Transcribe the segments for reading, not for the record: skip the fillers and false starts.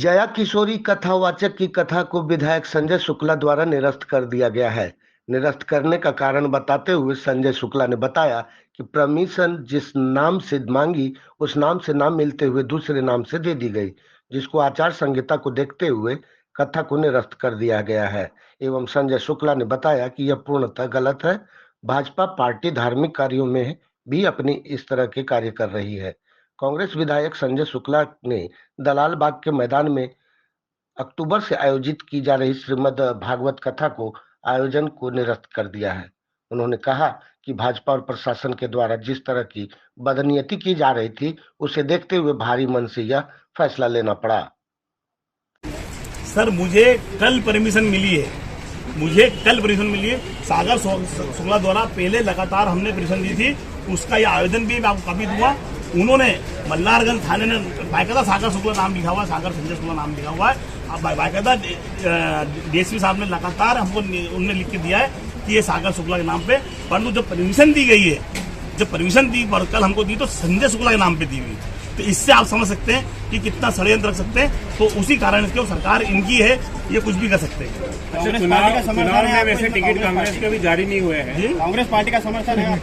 जया किशोरी कथावाचक की कथा को विधायक संजय शुक्ला द्वारा निरस्त कर दिया गया है। निरस्त करने का कारण बताते हुए संजय शुक्ला ने बताया कि परमिशन जिस नाम से मांगी उस नाम से नाम मिलते हुए दूसरे नाम से दे दी गई, जिसको आचार संहिता को देखते हुए कथा को निरस्त कर दिया गया है। एवं संजय शुक्ला ने बताया कि यह पूर्णतः गलत है। भाजपा पार्टी धार्मिक कार्यों में भी अपनी इस तरह के कार्य कर रही है। कांग्रेस विधायक संजय शुक्ला ने दलाल बाग के मैदान में अक्टूबर से आयोजित की जा रही श्रीमद् भागवत कथा को आयोजन को निरस्त कर दिया है। उन्होंने कहा कि भाजपा और प्रशासन के द्वारा जिस तरह की बदनीयति की जा रही थी, उसे देखते हुए भारी मन से यह फैसला लेना पड़ा। सर, मुझे कल परमिशन मिली है। सागर शुक्ला द्वारा पहले लगातार हमने परमिशन दी थी, उसका ये आयोजन भी मैं आपको कॉपी दूंगा। उन्होंने मल्हारगंज थाने ने बाकायदा सागर शुक्ला नाम लिखा हुआ है, सागर संजय शुक्ला नाम लिखा हुआ है। अब बाकायदा डीएसपी साहब ने लगातार हमको उन्होंने लिख के दिया है कि ये सागर शुक्ला के नाम पे, परंतु जब परमिशन दी गई है, जब परमिशन दी पर कल हमको दी तो संजय शुक्ला के नाम पे दी हुई। तो इससे आप समझ सकते हैं कि कितना षड्यंत्र रख सकते हैं। तो उसी कारण से सरकार इनकी है, ये कुछ भी कर सकते हैं। अच्छा, चुनाव में वैसे टिकट कांग्रेस के भी जारी नहीं हुए हैं। कांग्रेस पार्टी का समर्थन है,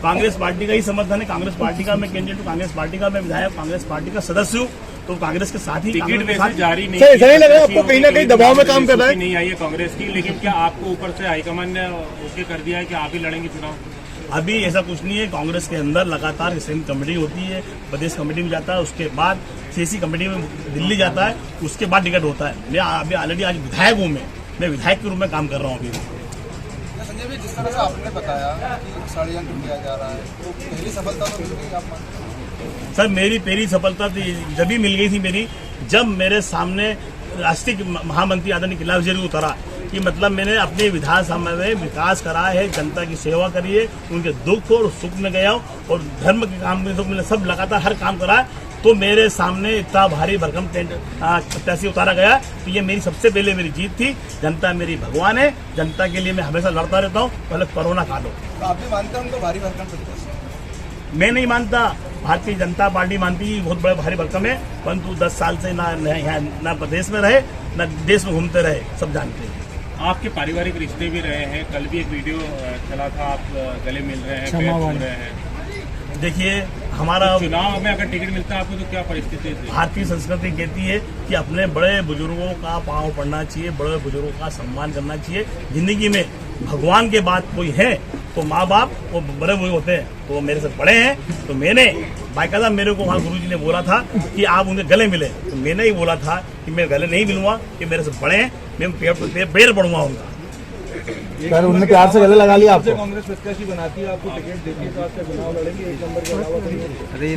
कांग्रेस पार्टी का ही समर्थन है। कांग्रेस पार्टी का मैं कैंडिडेट हूँ, कांग्रेस पार्टी का मैं विधायक, कांग्रेस पार्टी का सदस्य हूँ, तो कांग्रेस के साथ ही टिकट वैसे जारी नहीं। सही लग रहा है आपको, कहीं ना कहीं दबाव में काम कर रहा है। नहीं आई है कांग्रेस की, लेकिन क्या आपको ऊपर से हाईकमान ने ओके कर दिया है कि आप ही लड़ेंगे चुनाव? अभी ऐसा कुछ नहीं है। कांग्रेस के अंदर लगातार स्टैंडिंग कमेटी होती है, प्रदेश कमेटी में जाता है, उसके बाद सीसी कमेटी में दिल्ली जाता है, उसके बाद टिकट होता है। मैं अभी ऑलरेडी आज विधायक हूँ, मैं विधायक के रूप में काम कर रहा हूँ अभी। संजय भाई, जिस तरह से आपने बताया कि षड्यंत्र किया जा रहा है, तो पहली सफलता तो मिल गई आप मानते हैं? सर, मेरी पहली सफलता जब भी मिल गई थी मेरी, जब मेरे सामने राष्ट्रीय महामंत्री आदरणीय कैलाश विजयवर्गीय उतरा कि मतलब मैंने अपने विधानसभा में विकास करा है, जनता की सेवा करी है, उनके दुख और सुख में गया हूँ और धर्म के काम में तो मैंने सब लगातार हर काम करा है। तो मेरे सामने इतना भारी भरकम प्रत्याशी उतारा गया, तो ये मेरी सबसे पहले मेरी जीत थी। जनता मेरी भगवान है, जनता के लिए मैं हमेशा लड़ता रहता हूँ, पहले कोरोना काल हो। तो आप भी मानते हैं उनको भारी भरकम प्रत्याशी? मैं नहीं मानता, भारतीय जनता पार्टी मानती है बहुत बड़े भारी भरकम है, परंतु 10 साल से ना प्रदेश में रहे ना देश में घूमते रहे, सब जानते हैं। आपके पारिवारिक रिश्ते भी रहे हैं, कल भी एक वीडियो चला था, आप गले मिल रहे हैं, पैर छू रहे हैं। देखिए, हमारा चुनाव में अगर टिकट मिलता है आपको तो क्या परिस्थिति है? भारतीय संस्कृति कहती है कि अपने बड़े बुजुर्गों का पांव पड़ना चाहिए, बड़े बुजुर्गों का सम्मान करना चाहिए। जिंदगी में भगवान के बाद कोई है तो माँ बाप वो बड़े बुजुर्ग होते हैं, तो वो मेरे से बड़े हैं। तो मैंने बाकायदा, मेरे को वहाँ गुरुजी ने बोला था कि आप उनके गले मिले, तो मैंने ही बोला था कि मैं गले नहीं मिलूंगा, कि मेरे से बड़े हैं, मैं पैर पड़ूंगा उनका। सर, उन्होंने प्यार से गले लगा लिया आपको। कांग्रेस प्रत्याशी बनाती है, आपको टिकट देती है, तो आपका चुनाव लड़ेंगे एक नंबर के अलावा?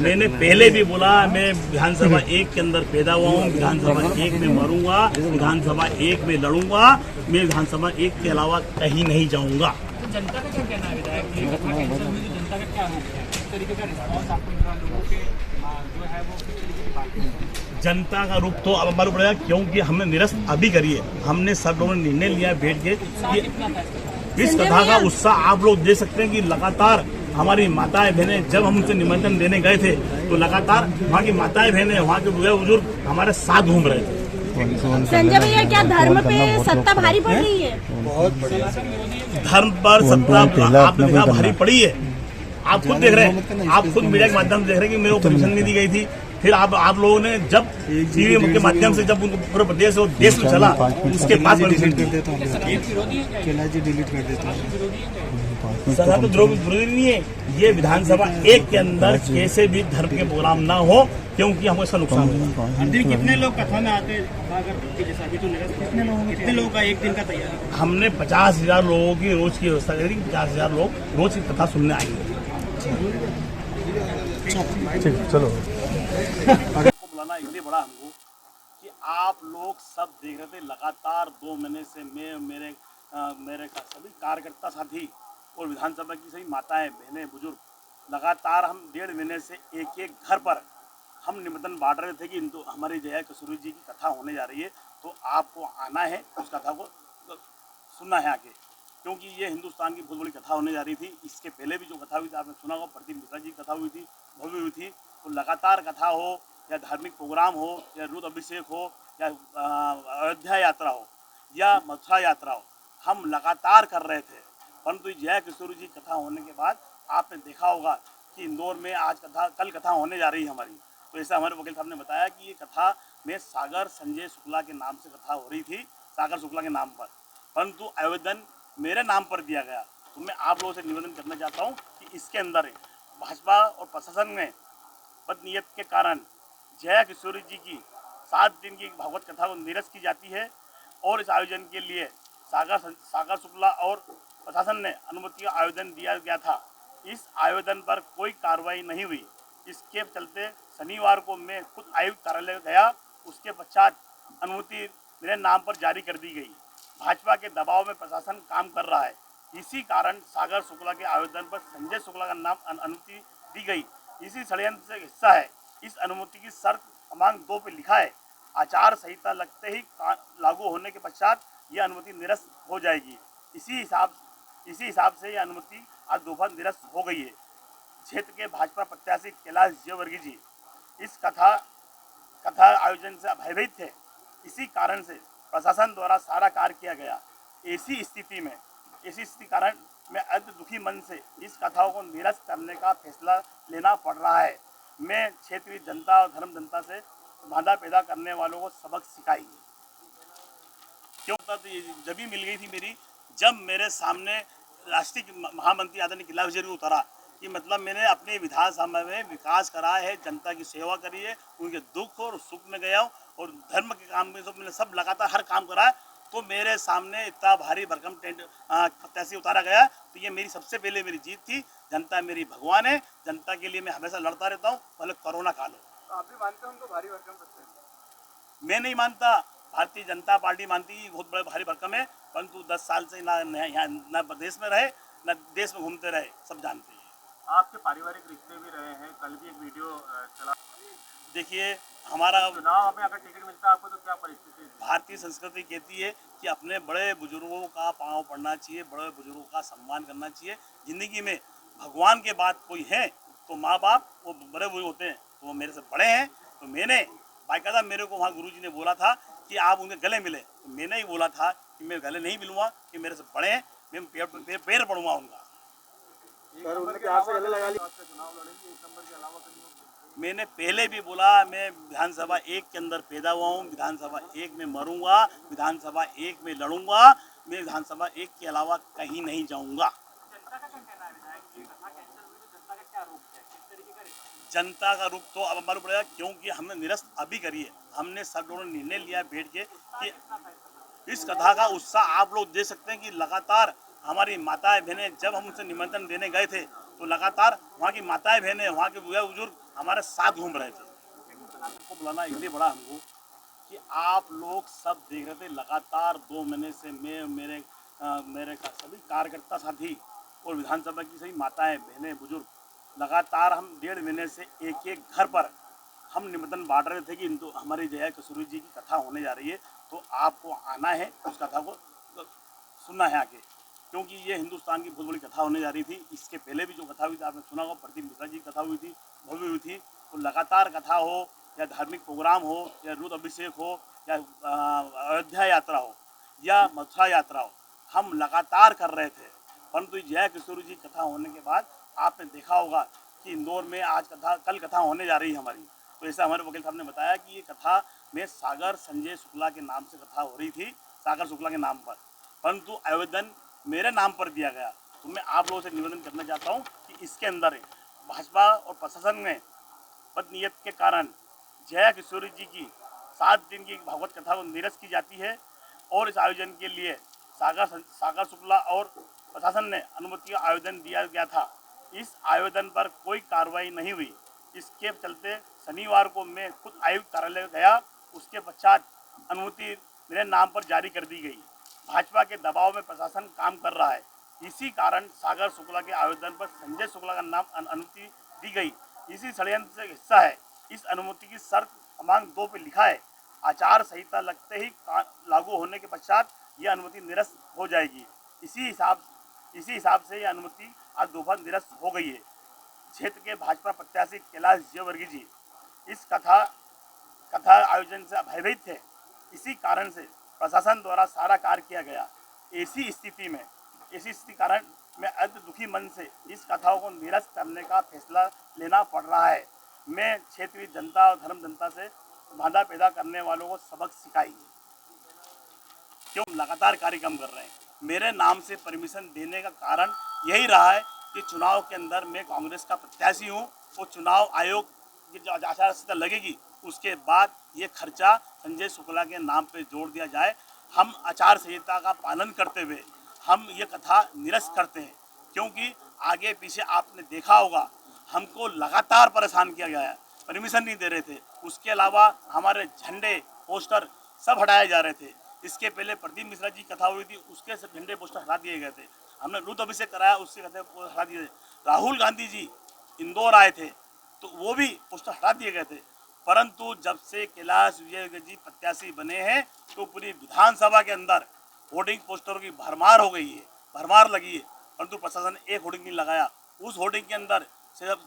मैंने पहले भी बोला, मैं विधानसभा 1 के अंदर पैदा हुआ हूँ, विधानसभा 1 में मरूंगा, विधानसभा 1 में लड़ूंगा, मैं विधानसभा 1 के अलावा कहीं नहीं जाऊंगा। जनता का क्या कहना है विधायक? जनता का क्या किस तरीके का रिस्पॉन्स आपको मिल रहा है लोगों के, जो है वो किस तरीके की बात? जनता का रुख तो अब मालूम पड़ेगा, क्योंकि हमने निरस्त अभी करी है। हमने सब लोगों ने निर्णय लिया है बैठ के कि इस कथा का उत्साह आप लोग देख सकते हैं कि लगातार हमारी माताएं बहनें, जब हम उनसे निमंत्रण देने गए थे तो लगातार वहाँ की माताएं बहनें, वहाँ के बुजुर्ग हमारे साथ घूम रहे थे। संजय भैया, क्या धर्म पे सत्ता भारी पड़ रही है? धर्म पर सत्ता आपने देखा भारी पड़ी है। आप खुद देख रहे हैं, आप खुद मीडिया के माध्यम से देख रहे हैं कि मेरे को परमिशन नहीं दी गई थी। फिर आप लोगों ने जब टीवी के माध्यम से जब उनको पूरे प्रदेश और देश में चला, उसके बाद परमिशन दी। सर, तो विरोधी नहीं है। ये विधानसभा 1 के अंदर कैसे भी धर्म के प्रोग्राम ना हो, क्योंकि हमको इसका नुकसान होगा। कितने लोग कथा में आते हैं? कितने लोगों का एक दिन का तैयारी? हमने 50,000 लोगों की रोज की व्यवस्था करी। 50,000 लोग रोज की कथा सुनने आएंगे। चलो। बुलाना इसलिए बड़ा हमको कि आप लोग सब देख रहे थे लगातार 2 महीने से मेरे सभी कार्यकर्ता साथी और विधानसभा की सभी माताएं बहनें बुजुर्ग लगातार हम 1.5 महीने से एक घर पर हम निमंत्रण बांट रहे थे कि हमारी जया किशोरी जी की कथा होने जा रही है, तो आपको आना है, उस कथा को सुनना है आके, क्योंकि ये हिंदुस्तान की बहुत बड़ी कथा होने जा रही थी। इसके पहले भी जो कथा हुई थी आपने सुना होगा, प्रदीप मिश्रा जी की कथा हुई थी, भव्य हुई थी। तो लगातार कथा हो या धार्मिक प्रोग्राम हो या रुद्र अभिषेक हो या अयोध्या यात्रा हो या मथुरा यात्रा हो, हम लगातार कर रहे थे। परंतु जय किशोर जी कथा होने के बाद आपने देखा होगा कि इंदौर में कल कथा होने जा रही है हमारी। तो ऐसा हमारे वकील साहब ने बताया कि ये कथा में सागर संजय शुक्ला के नाम से कथा हो रही थी, सागर शुक्ला के नाम पर, परंतु आवेदन मेरे नाम पर दिया गया। तो मैं आप लोगों से निवेदन करना चाहता हूँ कि इसके अंदर भाजपा और प्रशासन में बदनीयत के कारण जया किशोरी जी की 7 दिन की भागवत कथा को निरस्त की जाती है और इस आयोजन के लिए सागर शुक्ला और प्रशासन ने अनुमति का आवेदन दिया गया था। इस आवेदन पर कोई कार्रवाई नहीं हुई। इसके चलते शनिवार को मैं खुद आयुक्त कार्यालय गया, उसके पश्चात अनुमति मेरे नाम पर जारी कर दी गई। भाजपा के दबाव में प्रशासन काम कर रहा है, इसी कारण सागर शुक्ला के आवेदन पर संजय शुक्ला का नाम अनुमति दी गई। इसी षड्यंत्र से हिस्सा है। इस अनुमति की शर्त क्रमांक 2 पे लिखा है, आचार संहिता लगते ही लागू होने के पश्चात यह अनुमति निरस्त हो जाएगी। इसी हिसाब से यह अनुमति आज दोपहर निरस्त हो गई है। क्षेत्र के भाजपा प्रत्याशी कैलाश जयवर्गीय जी इस कथा आयोजन से भयभीत थे। इसी कारण से प्रशासन द्वारा सारा कार्य किया गया। ऐसी स्थिति कारण मैं अत्यंत दुखी मन से इस कथाओं को निरस्त करने का फैसला लेना पड़ रहा है। मैं क्षेत्रीय जनता और धर्म जनता से बाधा पैदा करने वालों को सबक सिखाई। क्यों तो जब भी मिल गई थी मेरी, जब मेरे सामने राष्ट्रीय महामंत्री आदरणीय कैलाश जी उतरा कि मतलब मैंने अपने विधानसभा में विकास करा है, जनता की सेवा करी है, उनके दुख और सुख में गया हूँ और धर्म के काम में मैंने सब लगातार हर काम करा है। तो मेरे सामने इतना भारी भरकम प्रत्याशी उतारा गया, तो ये मेरी सबसे पहले मेरी जीत थी। जनता मेरी भगवान है, जनता के लिए मैं हमेशा लड़ता रहता हूँ, पहले कोरोना काल हो। तो आप भी मानते हैं उनको भारी भरकम प्रत्याशी? मैं नहीं मानता, भारतीय जनता पार्टी मानती है बहुत बड़े भारी भरकम है, परंतु 10 साल से ना प्रदेश में रहे न देश में घूमते रहे, सब जानते हैं। आपके पारिवारिक रिश्ते भी रहे हैं, कल भी एक वीडियो चला। देखिए हमारा चुनाव में अगर टिकट मिलता है आपको तो क्या परिस्थिति है? भारतीय संस्कृति कहती है कि अपने बड़े बुजुर्गों का पांव पड़ना चाहिए, बड़े बुजुर्गों का सम्मान करना चाहिए। जिंदगी में भगवान के बाद कोई है तो माँ बाप वो बड़े बुजुर्ग होते हैं, तो वो मेरे से बड़े हैं। तो मैंने बाकायदा मेरे को वहाँ गुरुजी ने बोला था कि आप उनके गले मिले, तो मैंने ही बोला था कि मैं गले नहीं मिलूंगा, कि मेरे से बड़े हैं, मैं पैर पड़ूंगा उनका। मैंने पहले भी बोला, मैं विधानसभा 1 के अंदर पैदा हुआ हूँ, विधानसभा 1 में मरूंगा, विधानसभा 1 में लड़ूंगा, मैं विधानसभा 1 के अलावा कहीं नहीं जाऊंगा। जनता का क्या कहना है विधायक जी, कथा कैंसिल हुई तो जनता का क्या रुख है, किस तरीके का रिस्पॉन्स? जनता का रुख तो अब हमारा पड़ेगा, क्योंकि हमने निरस्त अभी करी है। हमने सब लोगों ने निर्णय लिया बैठ के कि इस कथा का उत्साह आप लोग देख सकते हैं कि लगातार हमारी माताएं बहनें, जब हम उनसे निमंत्रण देने गए थे तो लगातार वहाँ की माताएं बहनें, वहाँ के बुजुर्ग हमारे साथ घूम रहे थे। हमको बुलाना इसलिए बड़ा हमको कि आप लोग सब देख रहे थे लगातार 2 महीने से मैं मेरे सभी कार्यकर्ता साथी और विधानसभा की सभी माताएं बहनें बुजुर्ग लगातार हम 1.5 महीने से एक घर पर हम निमंत्रण बांट रहे थे कि हमारी जया किशोरी जी की कथा होने जा रही है, तो आपको आना है, उस कथा को सुनना है आके, क्योंकि ये हिंदुस्तान की बहुत बड़ी कथा होने जा रही थी। इसके पहले भी जो कथा हुई थी आपने सुना होगा, प्रदीप मिश्रा जी की कथा हुई थी, भव्य हुई थी। तो लगातार कथा हो या धार्मिक प्रोग्राम हो या रुद्र अभिषेक हो या अयोध्या यात्रा हो या मथुरा यात्रा हो, हम लगातार कर रहे थे। परंतु जया किशोरी जी कथा होने के बाद आपने देखा होगा कि इंदौर में कल कथा होने जा रही है हमारी। तो ऐसा हमारे वकील साहब ने बताया कि ये कथा में सागर संजय शुक्ला के नाम से कथा हो रही थी, सागर शुक्ला के नाम पर, परंतु आवेदन मेरे नाम पर दिया गया। तो मैं आप लोगों से निवेदन करना चाहता हूँ कि इसके अंदर भाजपा और प्रशासन में बदनीयत के कारण जया किशोरी जी की 7 दिन की भागवत कथा को निरस्त की जाती है और इस आयोजन के लिए सागर शुक्ला और प्रशासन ने अनुमति का आवेदन दिया गया था। इस आवेदन पर कोई कार्रवाई नहीं हुई। इसके चलते शनिवार को मैं खुद आयुक्त कार्यालय गया, उसके पश्चात अनुमति मेरे नाम पर जारी कर दी गई। भाजपा के दबाव में प्रशासन काम कर रहा है, इसी कारण सागर शुक्ला के आवेदन पर संजय शुक्ला का नाम अनुमति दी गई। इसी षड्यंत्र से हिस्सा है। इस अनुमति की शर्त क्रमांक 2 पे लिखा है, आचार संहिता लगते ही लागू होने के पश्चात यह अनुमति निरस्त हो जाएगी। इसी हिसाब से यह अनुमति आज दोपहर निरस्त हो गई है। क्षेत्र के भाजपा प्रत्याशी कैलाश जयवर्गीय जी इस कथा आयोजन से भयभीत थे। इसी कारण से प्रशासन द्वारा सारा कार्य किया गया। ऐसी स्थिति कारण मैं अत्यंत दुखी मन से इस कथाओं को निरस्त करने का फैसला लेना पड़ रहा है। मैं क्षेत्रीय जनता और धर्म जनता से बाधा पैदा करने वालों को सबक सिखाई क्यों लगातार कार्यक्रम कर रहे हैं। मेरे नाम से परमिशन देने का कारण यही रहा है कि चुनाव के अंदर मैं कांग्रेस का प्रत्याशी हूँ और चुनाव आयोग की जो आचार संहिता लगेगी उसके बाद ये खर्चा संजय शुक्ला के नाम पे जोड़ दिया जाए। हम आचार संहिता का पालन करते हुए हम ये कथा निरस्त करते हैं, क्योंकि आगे पीछे आपने देखा होगा हमको लगातार परेशान किया गया है, परमिशन नहीं दे रहे थे। उसके अलावा हमारे झंडे पोस्टर सब हटाए जा रहे थे। इसके पहले प्रदीप मिश्रा जी कथा हुई थी, उसके सब झंडे पोस्टर हटा दिए गए थे। हमने रुद्र अभिषेक कराया, उससे कथे हटा दिए थे। राहुल गांधी जी इंदौर आए थे तो वो भी पोस्टर हटा दिए गए थे। परंतु जब से कैलाश विजय जी प्रत्याशी बने हैं तो पूरी विधानसभा के अंदर होर्डिंग पोस्टरों की भरमार हो गई है, भरमार लगी है, परंतु प्रशासन ने एक होर्डिंग नहीं लगाया। उस होर्डिंग के अंदर सिर्फ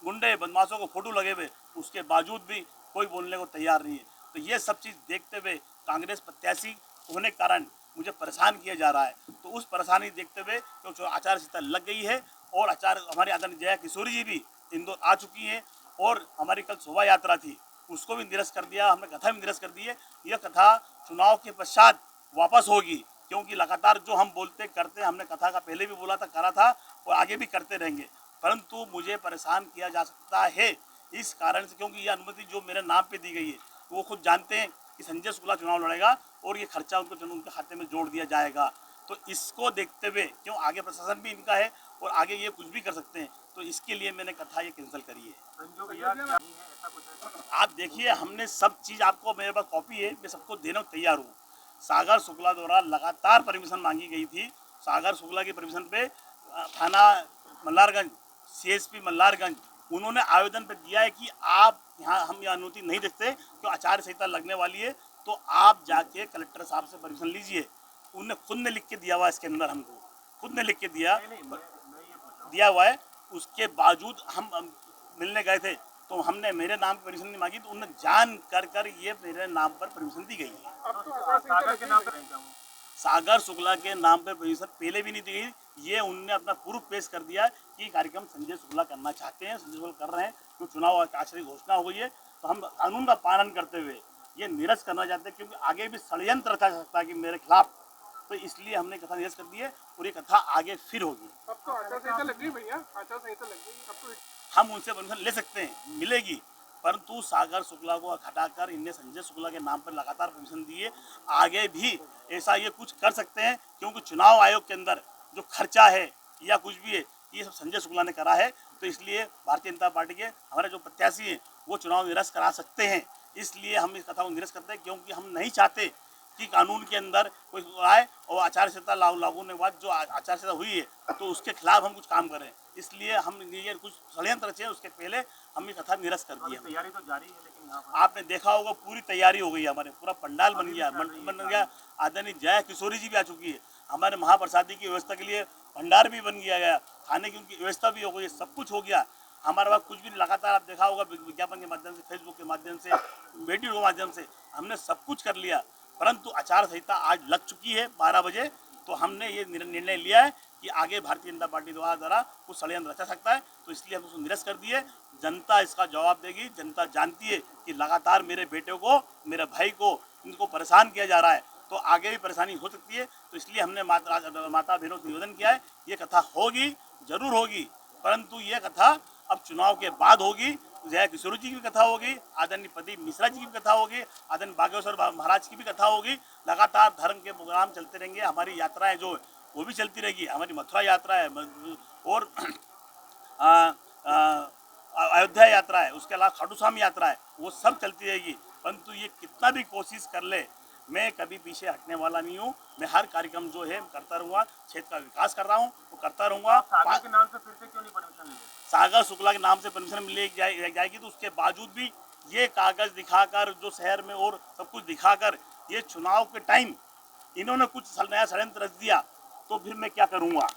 गुंडे बदमाशों को फोटो लगे हुए, उसके बावजूद भी कोई बोलने को तैयार नहीं है। तो ये सब चीज़ देखते हुए कांग्रेस प्रत्याशी होने के कारण मुझे परेशान किया जा रहा है। तो उस परेशानी देखते हुए क्योंकि आचार संहिता लग गई है और हमारी आदरणीय जया किशोरी जी भी इंदौर आ चुकी हैं और हमारी कल शोभा यात्रा थी उसको भी निरस्त कर दिया, हमने कथा भी निरस्त कर दी है। यह कथा चुनाव के पश्चात वापस होगी, क्योंकि लगातार जो हम बोलते करते हमने कथा का पहले भी बोला था, करा था और आगे भी करते रहेंगे। परंतु मुझे परेशान किया जा सकता है इस कारण से, क्योंकि यह अनुमति जो मेरे नाम पे दी गई है वो खुद जानते हैं कि संजय शुक्ला चुनाव लड़ेगा और ये खर्चा उनके खाते में जोड़ दिया जाएगा। तो इसको देखते हुए क्यों आगे प्रशासन भी इनका है और आगे ये कुछ भी कर सकते हैं, तो इसके लिए मैंने कथा ये कैंसिल करी है। आप देखिए हमने सब चीज़ आपको, मेरे पास कॉपी है, मैं सबको देने को तैयार हूँ। सागर शुक्ला द्वारा लगातार परमिशन मांगी गई थी। सागर शुक्ला की परमिशन पे थाना मल्हारगंज, CSP मल्हारगंज, उन्होंने आवेदन पे दिया है कि आप यहाँ हम यह अनुमति नहीं देखते क्यों आचार संहिता लगने वाली है, तो आप जाके कलेक्टर साहब से परमिशन लीजिए। उन्होंने खुद ने लिख के दिया हुआ है, इसके अंदर हमको खुद ने लिख के दिया हुआ है। उसके बावजूद हम मिलने गए थे तो हमने मेरे नाम पर परमिशन नहीं मांगी, तो उन्होंने जान कर ये मेरे नाम पर परमिशन दी गई है। सागर शुक्ला के नाम पर परमिशन पहले भी नहीं दी गई। ये उनने अपना प्रूफ पेश कर दिया कि कार्यक्रम संजय शुक्ला करना चाहते हैं, संजय शुक्ला कर रहे हैं। तो चुनाव आचार घोषणा हो गई है तो हम कानून का पालन करते हुए ये निरस्त करना चाहते हैं, क्योंकि आगे भी षड्यंत्र रचा जा सकता है कि मेरे खिलाफ। तो इसलिए हमने कथा निरस्त कर दी है और ये कथा आगे फिर होगी। अब तो आचार संहिता लग गई भैया, आचार संहिता लग गई, अब तो हम उनसे परमिशन ले सकते हैं, मिलेगी, परंतु सागर शुक्ला को हटाकर इनने संजय शुक्ला के नाम पर लगातार परमिशन दी है। आगे भी ऐसा ये कुछ कर सकते हैं, क्योंकि चुनाव आयोग के अंदर जो खर्चा है या कुछ भी है ये सब संजय शुक्ला ने करा है। तो इसलिए भारतीय जनता पार्टी के हमारे जो प्रत्याशी हैं वो चुनाव निरस्त करा सकते हैं। इसलिए हम इस कथा को निरस्त करते हैं, क्योंकि हम नहीं चाहते कि कानून के अंदर कोई आए और आचार संहिता लागू होने के बाद जो आचार संहिता हुई है तो उसके खिलाफ हम कुछ काम करें। इसलिए हम ये कुछ षड्यंत्र रचे, उसके पहले हम ये कथा निरस्त कर दी है। तैयारी तो जारी है, लेकिन आपने देखा होगा पूरी तैयारी हो गई है, हमारे पूरा पंडाल बन गया, आदरणीय जया किशोरी जी भी आ चुकी है। हमारे महाप्रसादी की व्यवस्था के लिए भंडार भी बन गया, खाने की उनकी व्यवस्था भी हो गई, सब कुछ हो गया। हमारे पास कुछ भी लगातार आप देखा होगा विज्ञापन के माध्यम से, फेसबुक के माध्यम से, वीडियो के माध्यम से हमने सब कुछ कर लिया। परंतु आचार संहिता आज लग चुकी है 12 बजे, तो हमने ये निर्णय लिया है कि आगे भारतीय जनता पार्टी द्वारा कुछ षड्यंत्र रचा सकता है, तो इसलिए हम उसको निरस्त कर दिए। जनता इसका जवाब देगी। जनता जानती है कि लगातार मेरे बेटे को, मेरे भाई को, इनको परेशान किया जा रहा है, तो आगे भी परेशानी हो सकती है। तो इसलिए हमने माता बहनों से निवेदन किया है, ये कथा होगी, जरूर होगी, परंतु ये कथा अब चुनाव के बाद होगी। जया किशोरी जी की भी कथा होगी, आदरणीय प्रदीप मिश्रा जी की भी कथा होगी, आदरणीय बागेश्वर महाराज की भी कथा होगी। लगातार धर्म के प्रोग्राम चलते रहेंगे, हमारी यात्राएं जो वो भी चलती रहेगी। हमारी मथुरा यात्रा है और अयोध्या यात्रा है, उसके अलावा खाटू श्याम यात्रा है, वो सब चलती रहेगी। परंतु ये कितना भी कोशिश कर ले, मैं कभी पीछे हटने वाला नहीं हूँ। मैं हर कार्यक्रम जो है करता रहूँगा, क्षेत्र का विकास कर रहा हूँ, वो करता रहूँगा। सागर के नाम से फिर से क्यों नहीं परमिशन ली? सागर शुक्ला के नाम से परमिशन मिल जाएगी, तो उसके बावजूद भी ये कागज दिखाकर जो शहर में और सब कुछ दिखाकर ये चुनाव के टाइम इन्होंने कुछ नया षड्यंत्र रच दिया, तो फिर मैं क्या करूँगा।